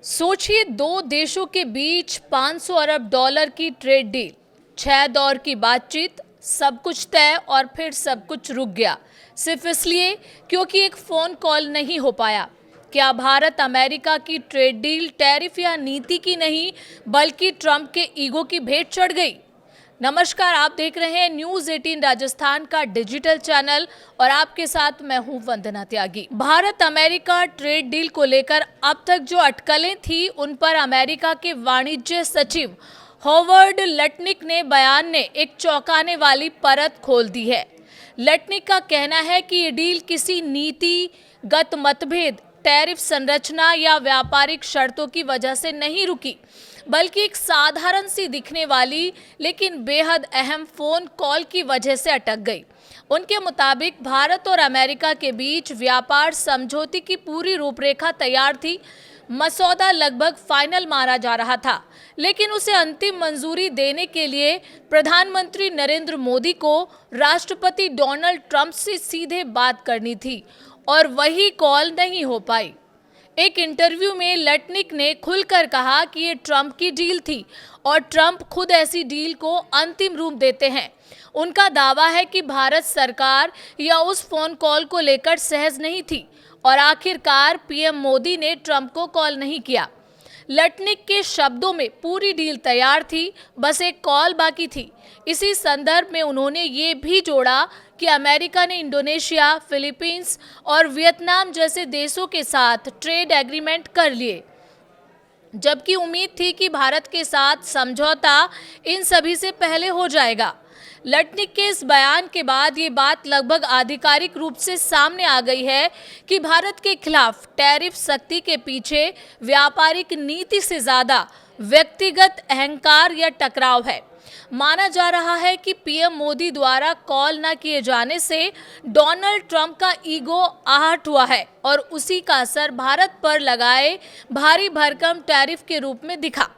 सोचिए, दो देशों के बीच 500 अरब डॉलर की ट्रेड डील, 6 दौर की बातचीत, सब कुछ तय और फिर सब कुछ रुक गया सिर्फ इसलिए क्योंकि एक फोन कॉल नहीं हो पाया। क्या भारत अमेरिका की ट्रेड डील टैरिफ या नीति की नहीं बल्कि ट्रंप के ईगो की भेंट चढ़ गई? नमस्कार, आप देख रहे हैं न्यूज 18 राजस्थान का डिजिटल चैनल और आपके साथ मैं हूं वंदना त्यागी। भारत अमेरिका ट्रेड डील को लेकर अब तक जो अटकलें थी उन पर अमेरिका के वाणिज्य सचिव हॉवर्ड लटनिक ने बयान ने एक चौंकाने वाली परत खोल दी है। लटनिक का कहना है कि ये डील किसी नीतिगत मतभेद, टैरिफ संरचना या व्यापारिक शर्तों की वजह से नहीं रुकी, बल्कि एक साधारण सी दिखने वाली लेकिन बेहद अहम फोन कॉल की वजह से अटक गई। उनके मुताबिक भारत और अमेरिका के बीच व्यापार समझौते की पूरी रूपरेखा तैयार थी। मसौदा लगभग फाइनल माना जा रहा था, लेकिन उसे अंतिम मंजूरी देने के लिए प्रधानमंत्री नरेंद्र मोदी को राष्ट्रपति डोनाल्ड ट्रंप से सीधे बात करनी थी और वही कॉल नहीं हो पाई। एक इंटरव्यू में लटनिक ने खुलकर कहा कि ये ट्रंप की डील थी और ट्रंप खुद ऐसी डील को अंतिम रूप देते हैं। उनका दावा है कि भारत सरकार या उस फोन कॉल को लेकर सहज नहीं थी और आखिरकार पीएम मोदी ने ट्रंप को कॉल नहीं किया। लटनिक के शब्दों में पूरी डील तैयार थी, बस एक कॉल बाकी थी। इसी संदर्भ में उन्होंने ये भी जोड़ा कि अमेरिका ने इंडोनेशिया, फिलीपींस और वियतनाम जैसे देशों के साथ ट्रेड एग्रीमेंट कर लिए, जबकि उम्मीद थी कि भारत के साथ समझौता इन सभी से पहले हो जाएगा। लटनिक के इस बयान के बाद ये बात लगभग आधिकारिक रूप से सामने आ गई है कि भारत के खिलाफ टैरिफ सख्ती के पीछे व्यापारिक नीति से ज्यादा व्यक्तिगत अहंकार या टकराव है। माना जा रहा है कि पीएम मोदी द्वारा कॉल न किए जाने से डोनाल्ड ट्रंप का ईगो आहट हुआ है और उसी का असर भारत पर लगाए भारी भरकम टैरिफ के रूप में दिखा।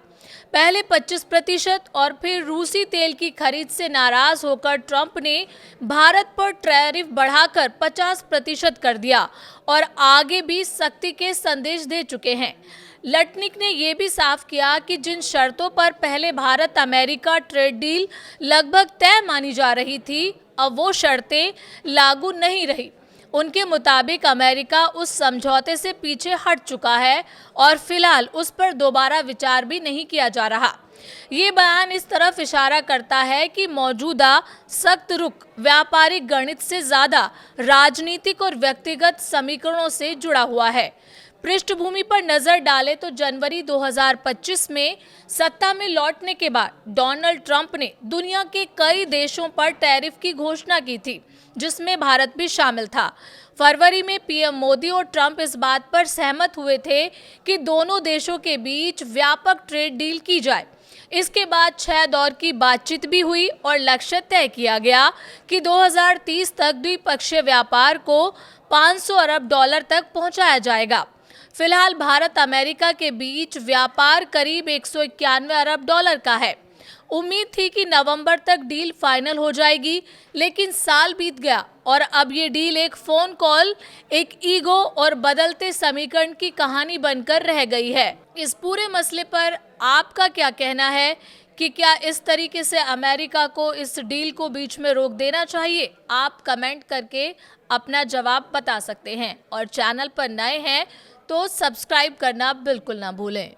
पहले 25% और फिर रूसी तेल की खरीद से नाराज होकर ट्रंप ने भारत पर टैरिफ बढ़ाकर 50% कर दिया और आगे भी सख्ती के संदेश दे चुके हैं। लटनिक ने यह भी साफ किया कि जिन शर्तों पर पहले भारत अमेरिका ट्रेड डील लगभग तय मानी जा रही थी, अब वो शर्तें लागू नहीं रही। उनके मुताबिक अमेरिका उस समझौते से पीछे हट चुका है और फिलहाल उस पर दोबारा विचार भी नहीं किया जा रहा। ये बयान इस तरफ इशारा करता है कि मौजूदा सख्त रुख व्यापारिक गणित से ज्यादा राजनीतिक और व्यक्तिगत समीकरणों से जुड़ा हुआ है। पृष्ठभूमि पर नजर डालें तो जनवरी 2025 में सत्ता में लौटने के बाद डोनाल्ड ट्रंप ने दुनिया के कई देशों पर टैरिफ की घोषणा की थी, जिसमें भारत भी शामिल था। फरवरी में पीएम मोदी और ट्रंप इस बात पर सहमत हुए थे कि दोनों देशों के बीच व्यापक ट्रेड डील की जाए। इसके बाद 6 दौर की बातचीत भी हुई और लक्ष्य तय किया गया कि 2030 तक द्विपक्षीय व्यापार को 500 अरब डॉलर तक पहुंचाया जाएगा। फिलहाल भारत अमेरिका के बीच व्यापार करीब 191 अरब डॉलर का है। उम्मीद थी कि नवंबर तक डील फाइनल हो जाएगी, लेकिन साल बीत गया और अब ये डील एक फोन कॉल, एक ईगो और बदलते समीकरण की कहानी बनकर रह गई है। इस पूरे मसले पर आपका क्या कहना है कि क्या इस तरीके से अमेरिका को इस डील को बीच में रोक देना चाहिए? आप कमेंट करके अपना जवाब बता सकते हैं और चैनल पर नए हैं तो सब्सक्राइब करना बिल्कुल ना भूलें।